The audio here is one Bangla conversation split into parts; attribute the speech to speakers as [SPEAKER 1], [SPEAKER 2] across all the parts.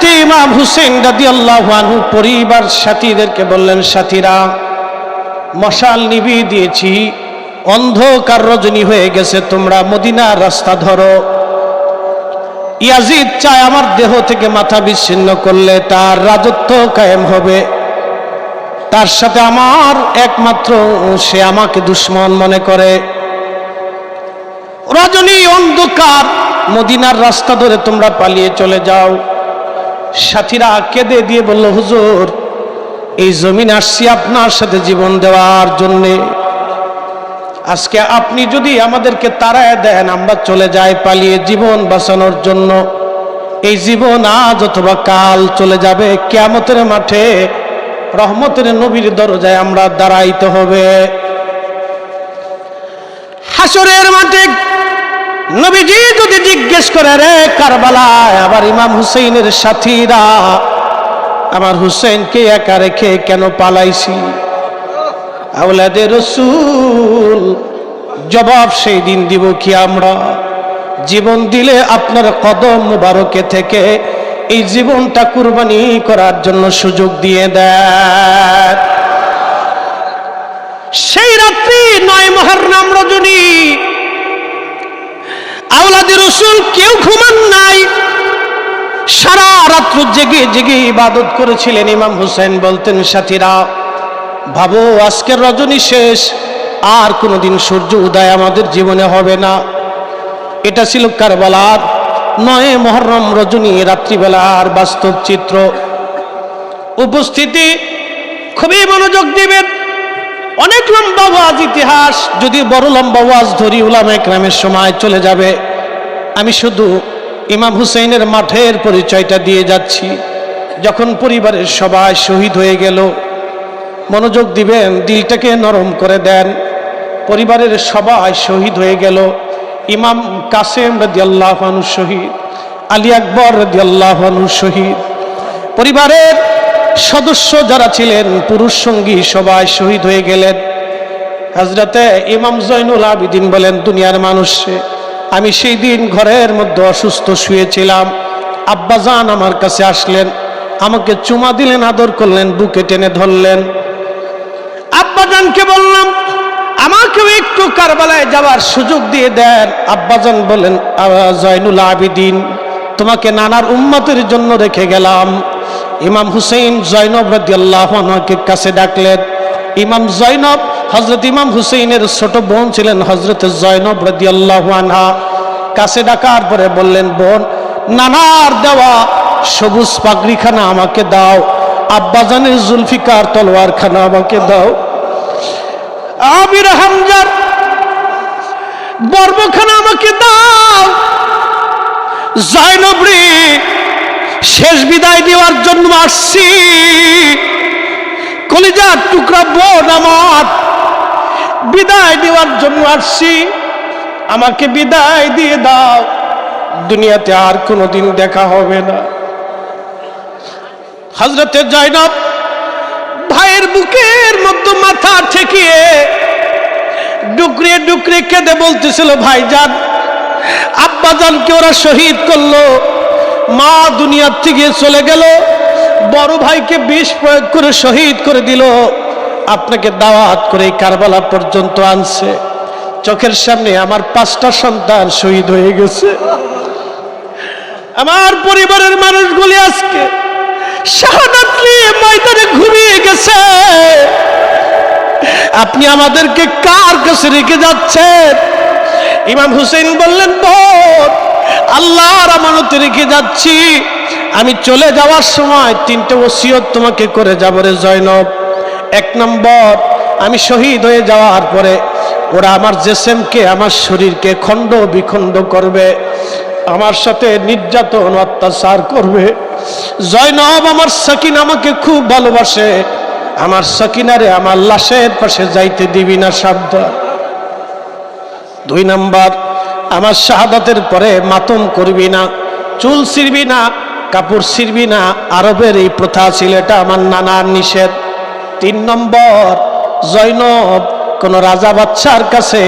[SPEAKER 1] হযরত ইমাম হুসেন রাদিয়াল্লাহু আনহু পরিবার সাথীদেরকে বললেন, সাথীরা মশাল নিভিয়ে দিয়েছি, অন্ধকার রজনী হয়ে গেছে, তোমরা মদিনার রাস্তা ধরো। ইয়াজিদ চায় আমার দেহ থেকে মাথা বিচ্ছিন্ন করলে তার রাজত্ব কায়েম হবে, তার সাথে আমার একমাত্র সে আমাকে দুশমন মনে করে। রজনী অন্ধকার, মদিনার রাস্তা ধরে তোমরা পালিয়ে চলে যাও। সাথীরা কেঁদে দিয়ে বলল, হুজুর এই জমিন আসছি আপনার সাথে জীবন দেওয়ার জন্যে, আজকে আপনি যদি আমাদেরকে তাড়ায় দেন আমরা চলে যাই পালিয়ে জীবন বাঁচানোর জন্য। এই জীবন আজ অথবা কাল চলে যাবে, কিয়ামতের মাঠে রহমতের নবীর দরজায় আমরা দাঁড়াইতে হবে। হাসরের মাঠে নবীজি যদি জিজ্ঞেস করে, রে কারবালায় আবার ইমাম হুসেইনের সাথীরা আমার হুসেইনকে একা রেখে কেন পালাইছি? আওলাদে রসুল জবাব সেই দিন দিব কি আমরা? জীবন দিলে আপনার কদম মুবারকে থেকে এই জীবনটা কুরবানি করার জন্য সুযোগ দিয়ে দেন। সেই রাত্রি ৯ মুহররম রজনী আওলাদে রসুল কেউ ঘুমান নাই, সারা রাত্র জেগে জেগে ইবাদত করেছিলেন। ইমাম হুসেন বলতেন, সাথীরা ভাবো আজকের রজনী শেষ, আর কোনোদিন সূর্য উদয় আমাদের জীবনে হবে না। এটা ছিল কারবালার ৯ মুহররম রজনী রাত্রিবেলার বাস্তব চিত্র। উপস্থিতি খুবই মনোযোগ দিবেন, অনেক লম্বা ওয়াজ ইতিহাস, যদি বড় লম্বা ওয়াজ ধরি উলামা ইকরামের সময় চলে যাবে। আমি শুধু ইমাম হুসেইনের মাঠের পরিচয়টা দিয়ে যাচ্ছি। যখন পরিবারের সবাই শহীদ হয়ে গেল, মনোযোগ দিবেন, দিলটাকে নরম করে দেন। পরিবারের সবাই শহীদ হয়ে গেল। ইমাম কাসেম রাদিয়াল্লাহু আনহু শহীদ, আলী আকবর রাদিয়াল্লাহু আনহু শহীদ, পরিবারের সদস্য যারা ছিলেন পুরুষ সঙ্গী সবাই শহীদ হয়ে গেলেন। হযরতে ইমাম জয়নুল আবিদিন বলেন, দুনিয়ার মানুষ, আমি সেই দিন ঘরের মধ্যে অসুস্থ শুয়েছিলাম, আব্বাজান আমার কাছে আসলেন, আমাকে চুমা দিলেন, আদর করলেন, বুকে টেনে ধরলেন। আব্বাজানকে বললাম আমাকেও একটু কারবালায় যাওয়ার সুযোগ দিয়ে দেন। আব্বাজান বলেন, জয়নুল আবিদিন তোমাকে নানার উম্মতের জন্য রেখে গেলাম। ইমাম হুসেইন জয়নব রাদিয়াল্লাহু আনহুকে কাছে ডাকলেন। ইমাম জয়নব হযরত ইমাম হুসেইনের ছোট বোন ছিলেন, হযরত জয়নব রাদিয়াল্লাহু আনহা। কাছে ডাকার পরে বললেন, বোন নানার দেওয়া সবুজ পাগড়িখানা আমাকে দাও, আব্বাজানের জুলফিকার তলোয়ারখানা আমাকে দাও, আমির হামজার বর্বখানা আমাকে দাও। জয়নব রে, শেষ বিদায় দেওয়ার জন্য আসছি, কলিজার টুকরা বোন আমার, বিদায় দেওয়ার জন্য আসছি, আমাকে বিদায় দিয়ে দাও, দুনিয়াতে আর কোনোদিন দেখা হবে না। হযরতে জয়নব ভাইয়ের বুকের মধ্যে মাথা ঠেকিয়ে ডুকরে ডুকরে কেঁদে বলতেছিল, ভাইজান আব্বাজানকে ওরা শহীদ করলো, মা দুনিয়ার থেকে চলে গেল, বড় ভাইকে বিষ প্রয়োগ করে শহীদ করে দিল, আপনাকে দাওয়াত করে কারবালা পর্যন্ত আনছে, চোখের সামনে আমার 5টা সন্তান শহীদ হয়ে গেছে, আমার পরিবারের মানুষগুলি আজকে শাহাদাত নিয়ে ময়দানে ঘুমিয়ে গেছে, আপনি আমাদেরকে কার কাছে রেখে যাচ্ছেন? ইমাম হুসেইন বললেন, বোন আল্লাহর আমানতে রেখে যাচ্ছি, আমি চলে যাওয়ার সময় 3টে ওসিয়ত তোমাকে করে যাব রে জয়নব। 1 নম্বর, আমি শহীদ হয়ে যাওয়ার পরে ওরা আমার জিসমকে, আমার শরীরকে খণ্ড বিখণ্ড করবে, আমার সাথে নির্যাতন অত্যাচার করবে। জয়নব আমার সকিনা আমাকে খুব ভালোবাসে, আমার সকিনারে আমার লাশের পাশে যাইতে দিবি না, সাবধান। 2 নম্বর, আমার শাহাদাতের পরে মাতম করবি না, চুল ছিঁড়বি না, কাপড় ছিঁড়বি না, আরবের এই প্রথা ছিল, এটা আমার নানার নিষেধ। 3 নম্বর, জয়নব কোন রাজা বাদশার কাছে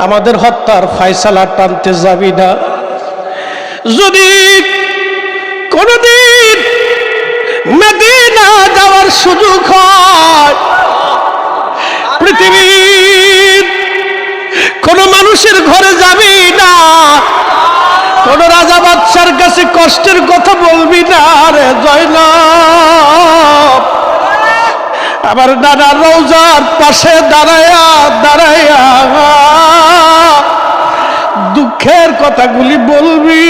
[SPEAKER 1] আমাদের হত্যার ফয়সালা টানতে যাবি না, যদি কোনদিন মদিনা যাওয়ার সুযোগ হয়, পৃথিবীর কোন মানুষের ঘরে যাবি না, কোন রাজা বাদশার কাছে কষ্টের কথা বলবি না রে জয়নব। আবার নানা রওজার পাশে দাঁড়ায়া দাঁড়ায়া দুঃখের কথাগুলি বলবি।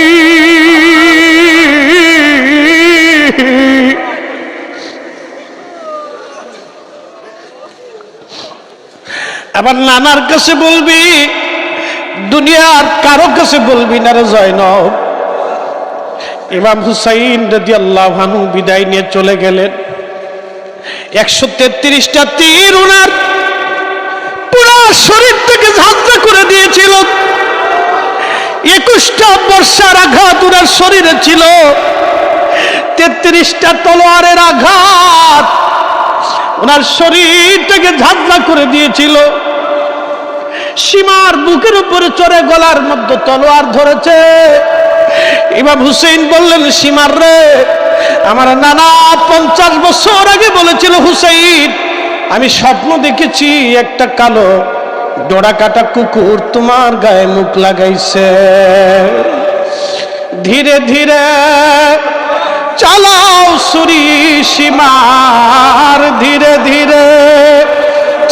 [SPEAKER 1] আবার নানার কাছে বলবি, দুনিয়ার কারো কাছে বলবি না রে জয়নব। ইমাম হুসাইন রাদিয়াল্লাহু আনহু বিদায় নিয়ে চলে গেলেন। 133টা তীর ওনার পুরো শরীর থেকে ঝাঁঝরা করে দিয়েছিল। 21টা বর্ষার আঘাত ওনার শরীরে ছিল। 33টা তলোয়ারের আঘাত ওনার শরীরটাকে ঝাঁঝরা করে দিয়েছিল। সীমার বুকের উপরে চড়ে গলার মধ্যে তলোয়ার ধরেছে। ইমাম হুসেইন বললেন, সীমার রে, আমার নানা 50 বছর আগে বলেছিল, হুসেইন আমি স্বপ্ন দেখেছি একটা কালো ডোরা কাটা কুকুর তোমার গায়ে মুখ লাগাইছে। ধীরে ধীরে চালাও ছুরি সীমার, ধীরে ধীরে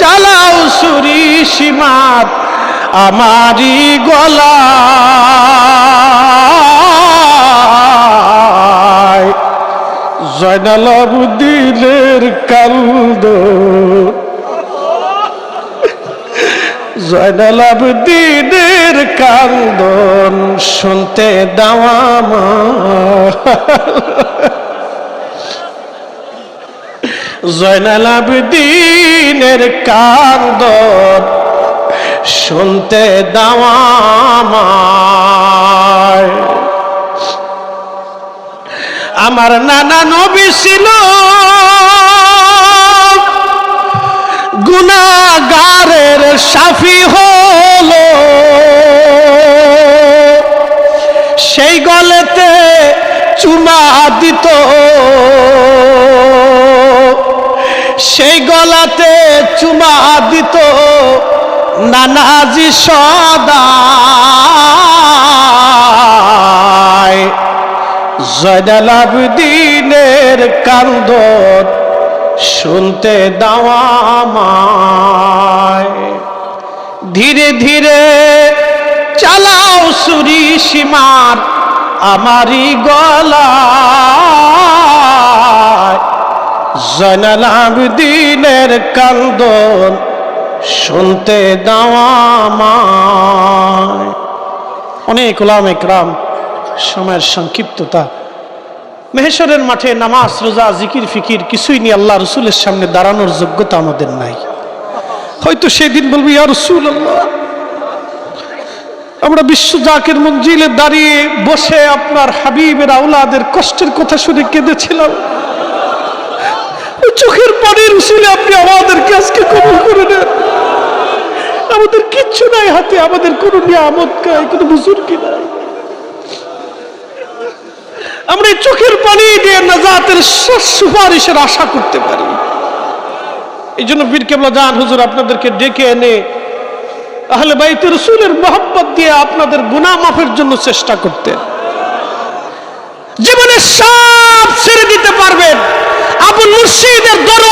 [SPEAKER 1] চালাও ছুরি সীমার, আমারি গলায় জয়নাল আবেদিনের কান্দন, জয়নাল আবেদিনের কান্দন শুনতে দাও আমার। জয়নাল আবেদিনের কান্দন শুনতে দাও আমায়। আমার নানা নবী ছিল গুনাহগারের শাফি হলো, সেই গলেতে চুমা দিত, সেই গলাতে চুমা দিত নানাজি সদাই। জয়নাল আবেদিনের কান্দন শুনতে দাও আমায়। ধীরে ধীরে চালাও ছুরি সীমার, আমারি গলায় জয়নাল আবেদিনের কান্দন শুনতে দাও আমায়। অনেক উলামা ইকরাম, সময়ের সংক্ষিপ্ততা, মেহশরের মাঠে নামাজ রোজা জিকির ফিকির কিছুই নিয়ে আল্লাহ রসুলের সামনে দাঁড়ানোর যোগ্যতা আমাদের নাই। হয়তো সেদিন বলবো, ইয়া রাসূলুল্লাহ, আমরা বিশ্ব জাকের মঞ্জিলে দাঁড়িয়ে বসে আপনার হাবিবের আওলাদের কষ্টের কথা শুনে কেঁদেছিলাম। চোখের পানির উসিলে আপনি আমাদেরকে আজকে কবুল করে নেন। আমাদের কিচ্ছু নাই হাতে, আমাদের কোনো নিয়ামত নাই, কোনো বুজুর্গি নাই। আমরা এই চোখের পানি দিয়ে নাজাতের সুপারিশের আশা করতে পারি। এই জন্য পীর কেবলা জান হুজুর আপনাদেরকে ডেকে এনে আহলে বাইতে রাসূলের মহব্বত দিয়ে আপনাদের গুনাহ মাফের জন্য চেষ্টা করতেন। জীবনে সব ছেড়ে দিতে পারবেন, আবুল মুর্শিদের দরবার